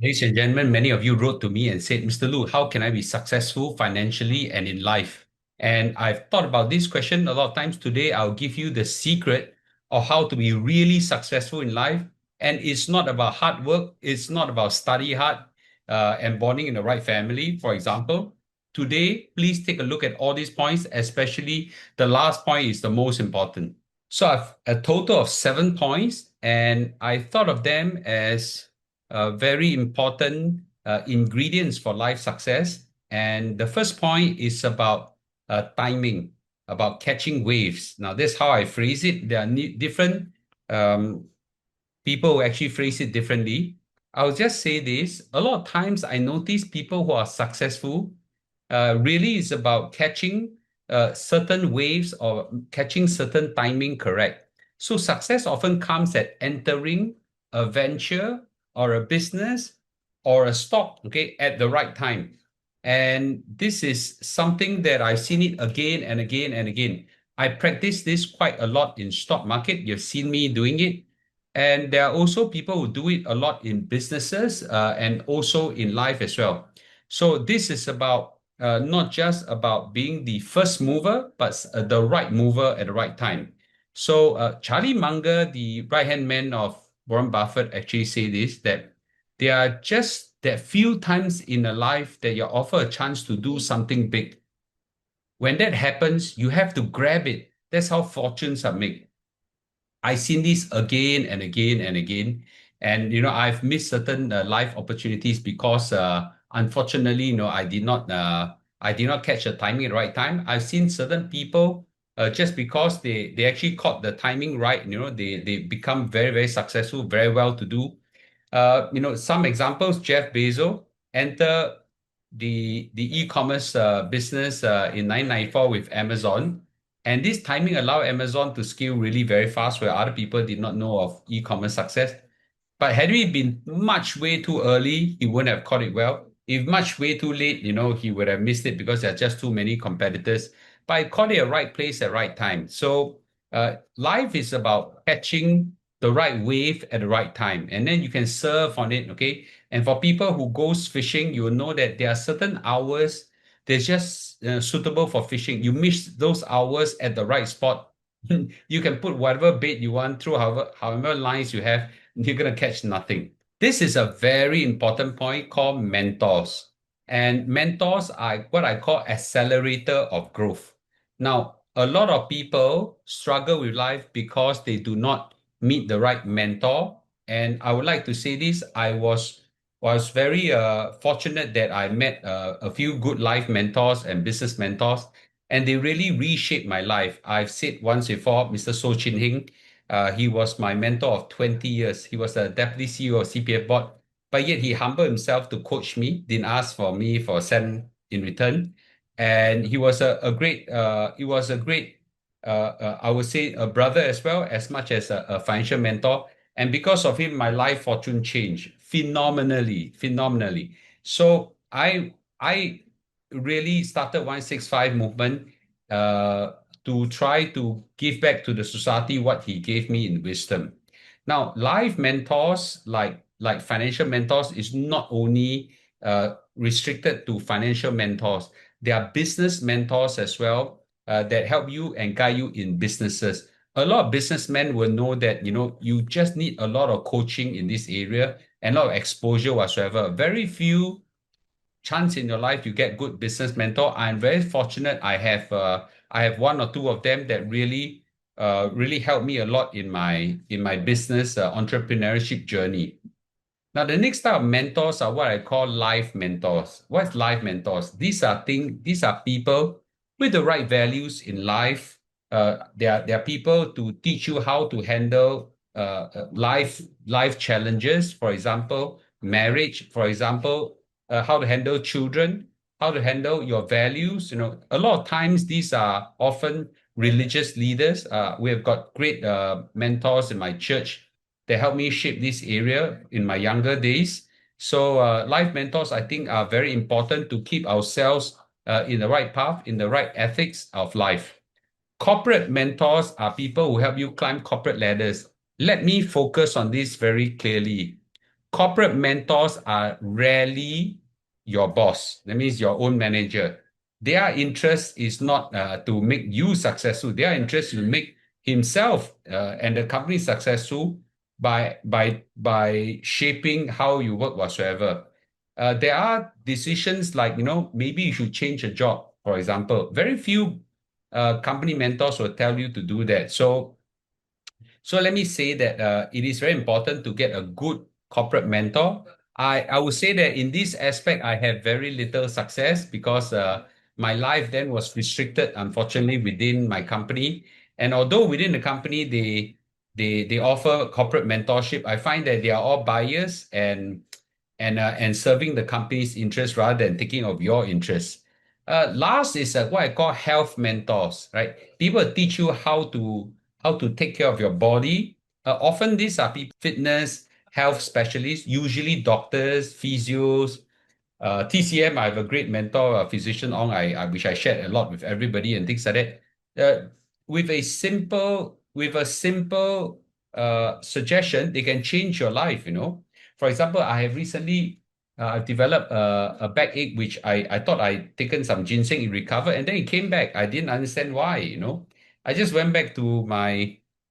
Ladies and gentlemen, many of you wrote to me and said, Mr. Lu, how can I be successful financially and in life? And I've thought about this question a lot of times. Today, I'll give you the secret of how to be really successful in life. And it's not about hard work. It's not about study hard and born in the right family, for example. Today, please take a look at all these points, especially the last point is the most important. So I've a total of 7 points, and I thought of them as very important ingredients for life success. And the first point is about timing, about catching waves. Now, that's how I phrase it. There are different um, people who actually phrase it differently. I'll just say this. A lot of times I notice people who are successful really is about catching certain waves or catching certain timing correct. So success often comes at entering a venture or a business or a stock, okay, at the right time. And this is something that I've seen it again and again and again. I practice this quite a lot in stock market. You've seen me doing it. And there are also people who do it a lot in businesses and also in life as well. So this is about not just about being the first mover, but the right mover at the right time. So Charlie Munger, the right-hand man of Warren Buffett, actually say this, that there are just that few times in a life that you're offered a chance to do something big. When that happens, you have to grab it. That's how fortunes are made. I've seen this again and again and again. And, I've missed certain life opportunities because, unfortunately, I did not catch the timing at the right time. I've seen certain people, just because they actually caught the timing right, they become very, very successful, very well to do. Some examples, Jeff Bezos enter the e-commerce business in 1994 with Amazon. And this timing allowed Amazon to scale really very fast where other people did not know of e-commerce success. But had we been much way too early, he wouldn't have caught it well. If much way too late, he would have missed it because there are just too many competitors. But I caught it at right place at right time. So life is about catching the right wave at the right time, and then you can surf on it. Okay, and for people who goes fishing, you will know that there are certain hours that's just suitable for fishing. You miss those hours at the right spot. You can put whatever bait you want through, however lines you have, you're going to catch nothing. This is a very important point called mentors. And mentors are what I call accelerator of growth. Now, a lot of people struggle with life because they do not meet the right mentor. And I would like to say this, I was very fortunate that I met a few good life mentors and business mentors, and they really reshaped my life. I've said once before, Mr. So Chin Hing, he was my mentor of 20 years. He was a deputy CEO of CPF board, but yet he humbled himself to coach me, didn't ask for me for a cent in return. And he was a great, I would say, a brother as much as a financial mentor. And because of him, my life fortune changed phenomenally, phenomenally. So I really started 165 movement uh, to try to give back to the society what he gave me in wisdom. Now, life mentors like financial mentors is not only restricted to financial mentors. There are business mentors as well that help you and guide you in businesses. A lot of businessmen will know that you just need a lot of coaching in this area and a lot of exposure whatsoever. Very few chance in your life you get good business mentor. I'm very fortunate. I have one or two of them that really helped me a lot in my business entrepreneurship journey. Now, the next type of mentors are what I call life mentors. What's life mentors? These are people with the right values in life. They are people to teach you how to handle life challenges. For example, marriage. For example, how to handle children, how to handle your values. A lot of times these are often religious leaders. We have got great mentors in my church. They helped me shape this area in my younger days. So life mentors, I think, are very important to keep ourselves in the right path, in the right ethics of life. Corporate mentors are people who help you climb corporate ladders. Let me focus on this very clearly. corporate mentors are rarely your boss. That means your own manager. Their interest is not to make you successful. Their interest is to make himself and the company successful by shaping how you work whatsoever. There are decisions like, maybe you should change a job, for example. Very few company mentors will tell you to do that. So let me say that it is very important to get a good corporate mentor. I would say that in this aspect, I have very little success because my life then was restricted, unfortunately, within my company. And although within the company they offer corporate mentorship, I find that they are all biased and serving the company's interest rather than taking of your interests. Last is what I call health mentors, right? People teach you how to take care of your body. Often these are people, fitness, health specialists, usually doctors, physios, TCM. I have a great mentor, a physician on I which I shared a lot with everybody and things like that. With a simple suggestion, they can change your life. For example, I have recently I've developed a backache, which I thought I'd taken some ginseng, it recovered, and then it came back. I didn't understand why. I just went back to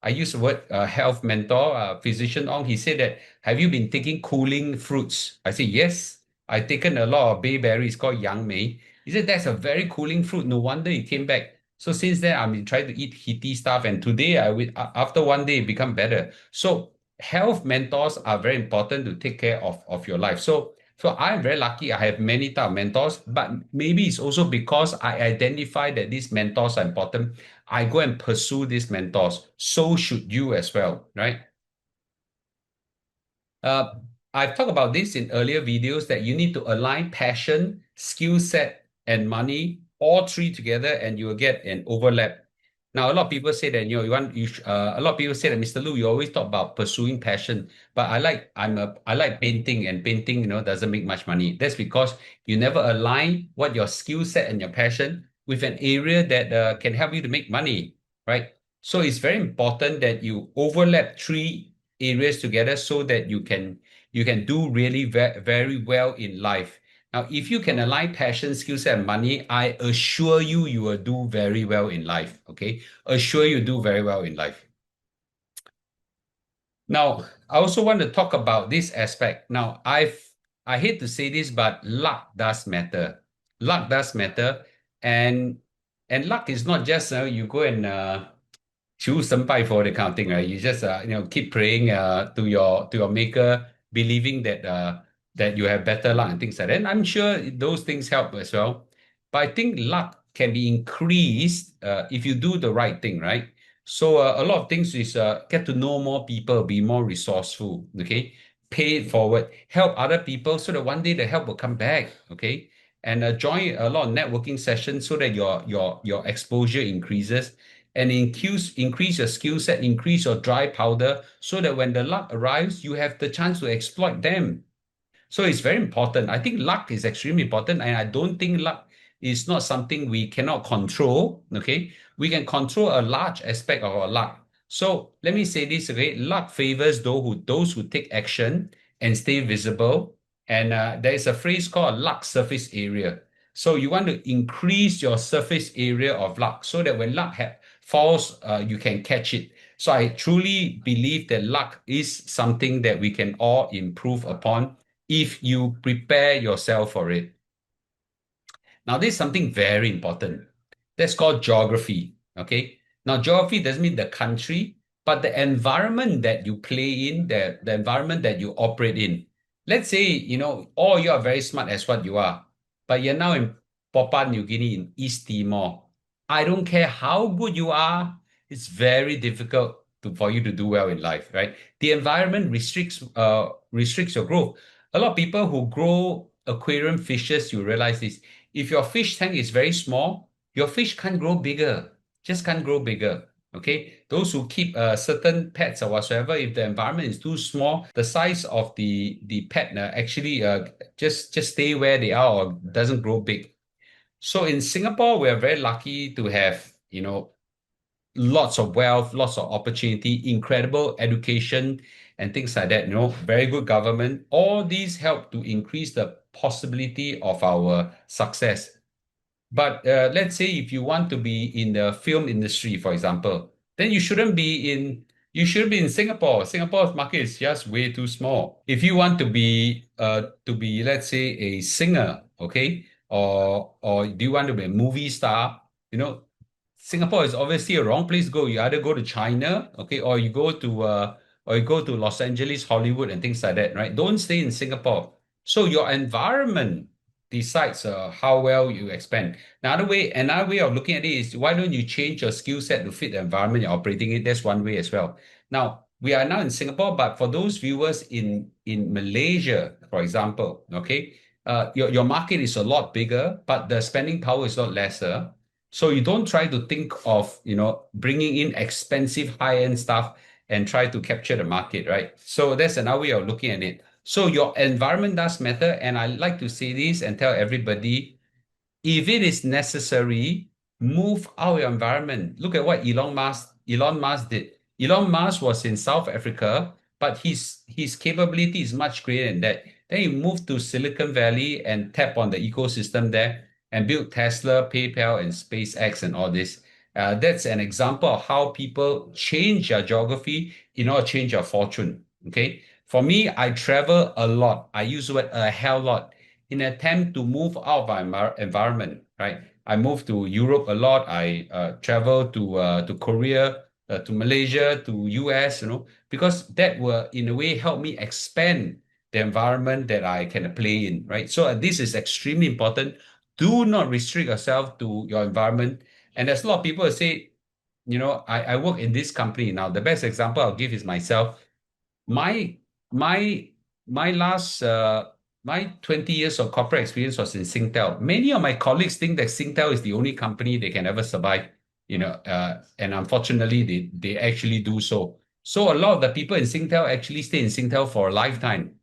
I use the word health mentor, physician on. He said that, have you been taking cooling fruits? I said, yes. I taken a lot of bayberries called yang mei. He said, that's a very cooling fruit. No wonder it came back. So since then, I've been trying to eat heaty stuff. And today, after one day, it become better. So health mentors are very important to take care of your life. So I'm very lucky. I have many type of mentors, but maybe it's also because I identify that these mentors are important. I go and pursue these mentors. So should you as well, right? Uh, I've talked about this in earlier videos that you need to align passion, skill set, and money, all three together, and you will get an overlap. Now, a lot of people say that a lot of people say that, Mr. Lu, you always talk about pursuing passion, but I like painting, and painting doesn't make much money. That's because you never align what your skill set and your passion with an area that can help you to make money, right? So it's very important that you overlap three areas together so that you can do really very well in life. Now, if you can align passion, skill set, and money, I assure you, you will do very well in life. Okay, assure you do very well in life. Now, I also want to talk about this aspect. Now, I hate to say this, but luck does matter. Luck does matter, and luck is not just you go and choose somebody for the kind of thing, right? You just keep praying to your maker, believing that you have better luck and things like that. And I'm sure those things help as well. But I think luck can be increased if you do the right thing, right? So a lot of things is get to know more people, be more resourceful, okay? Pay it forward, help other people so that one day the help will come back, okay? And join a lot of networking sessions so that your exposure increases and increase your skill set, increase your dry powder, so that when the luck arrives, you have the chance to exploit them. So it's very important. I think luck is extremely important, and I don't think luck is not something we cannot control. Okay, we can control a large aspect of our luck. So let me say this, okay, luck favors those who take action and stay visible. And there is a phrase called luck surface area. So you want to increase your surface area of luck so that when luck falls, you can catch it. So I truly believe that luck is something that we can all improve upon if you prepare yourself for it. Now, this is something very important. That's called geography. Okay. Now, geography doesn't mean the country, but the environment that you play in, the environment that you operate in. Let's say, all you are very smart as what you are, but you're now in Papua New Guinea in East Timor. I don't care how good you are, it's very difficult for you to do well in life, right? The environment restricts your growth. A lot of people who grow aquarium fishes, you realize this. If your fish tank is very small, your fish can't grow bigger, just can't grow bigger. Okay, those who keep certain pets or whatsoever, if the environment is too small, the size of the pet actually just stay where they are or doesn't grow big. So in Singapore, we are very lucky to have lots of wealth, lots of opportunity, incredible education, and things like that, very good government. All these help to increase the possibility of our success. But let's say if you want to be in the film industry, for example, then you shouldn't be in Singapore. Singapore's market is just way too small. If you want to be let's say a singer, okay, or do you want to be a movie star? Singapore is obviously a wrong place to go. You either go to China, okay, or you go to Los Angeles, Hollywood, and things like that, right? Don't stay in Singapore. So your environment decides how well you expand. Another way of looking at it is why don't you change your skill set to fit the environment you're operating in? That's one way as well. Now, we are now in Singapore, but for those viewers in Malaysia, for example, okay, your market is a lot bigger, but the spending power is a lot lesser. So you don't try to think of, bringing in expensive high-end stuff and try to capture the market, right? So that's another way of looking at it. So your environment does matter, and I like to say this and tell everybody, if it is necessary, move out your environment. Look at what Elon Musk did. Elon Musk was in South Africa, but his capability is much greater than that. Then he moved to Silicon Valley and tap on the ecosystem there and built Tesla, PayPal, and SpaceX and all this. That's an example of how people change their geography in order to change their fortune. Okay. For me, I travel a lot. I use the word a hell lot in an attempt to move out of my environment, right? I moved to Europe a lot. I travel to Korea, to Malaysia, to US, because that will in a way help me expand the environment that I can play in, right? So this is extremely important. Do not restrict yourself to your environment. And there's a lot of people who say, I work in this company now. The best example I'll give is myself. My my my last my 20 years of corporate experience was in Singtel. Many of my colleagues think that Singtel is the only company they can ever survive, and unfortunately they actually do so. So a lot of the people in Singtel actually stay in Singtel for a lifetime.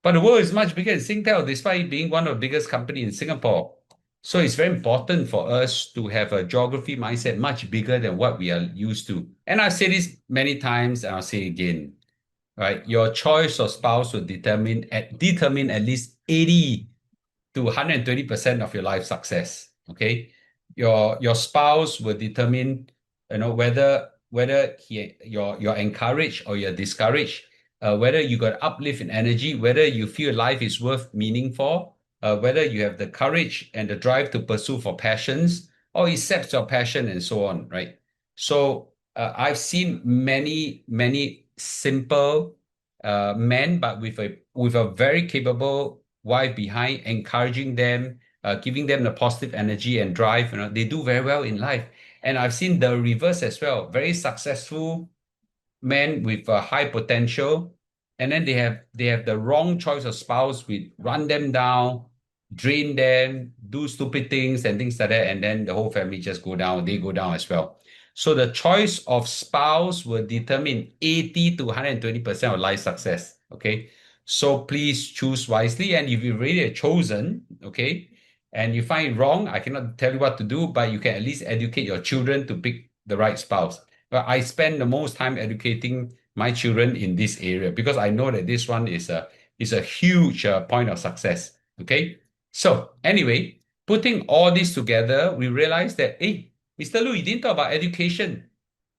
But the world is much bigger than Singtel, despite being one of the biggest company in Singapore. So it's very important for us to have a geography mindset much bigger than what we are used to. And I've said this many times, and I'll say again, right? Your choice of spouse will determine at least 80 to 120% of your life success. Okay. Your spouse will determine, whether you're encouraged or you're discouraged, whether you got uplift in energy, whether you feel life is worth meaning for, whether you have the courage and the drive to pursue for passions, or accept your passion and so on, right? So I've seen many, many simple men, but with a very capable wife behind, encouraging them, giving them the positive energy and drive. They do very well in life. And I've seen the reverse as well. Very successful men with a high potential, and then they have the wrong choice of spouse, with run them down, drain them, do stupid things and things like that, and then the whole family just go down. They go down as well. So the choice of spouse will determine 80 to 120% of life success. Okay. So please choose wisely. And if you've already chosen, okay, and you find it wrong, I cannot tell you what to do, but you can at least educate your children to pick the right spouse. But I spend the most time educating my children in this area because I know that this one is a huge point of success. Okay. So anyway, putting all this together, we realize that, hey, Mr. Lu, you didn't talk about education,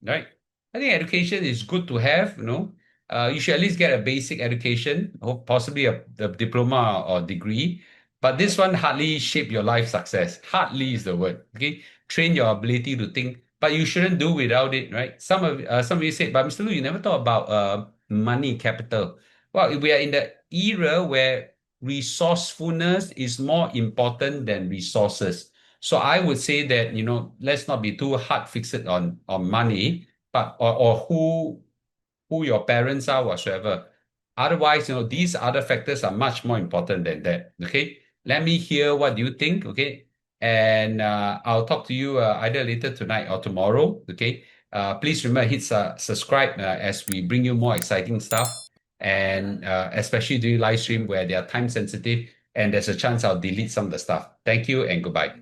right? I think education is good to have, you should at least get a basic education, or possibly the diploma or degree. But this one hardly shape your life success. Hardly is the word. Okay, train your ability to think, but you shouldn't do without it, right? Some of you said, but Mr. Lu, you never thought about money, capital. Well, we are in the era where resourcefulness is more important than resources. So I would say that, let's not be too hard fixed on money, but or who your parents are, whatsoever. Otherwise, these other factors are much more important than that. Okay. Let me hear what you think. Okay. And I'll talk to you either later tonight or tomorrow. Okay. Please remember, hit subscribe as we bring you more exciting stuff. And especially during live stream where they are time sensitive and there's a chance I'll delete some of the stuff. Thank you and goodbye.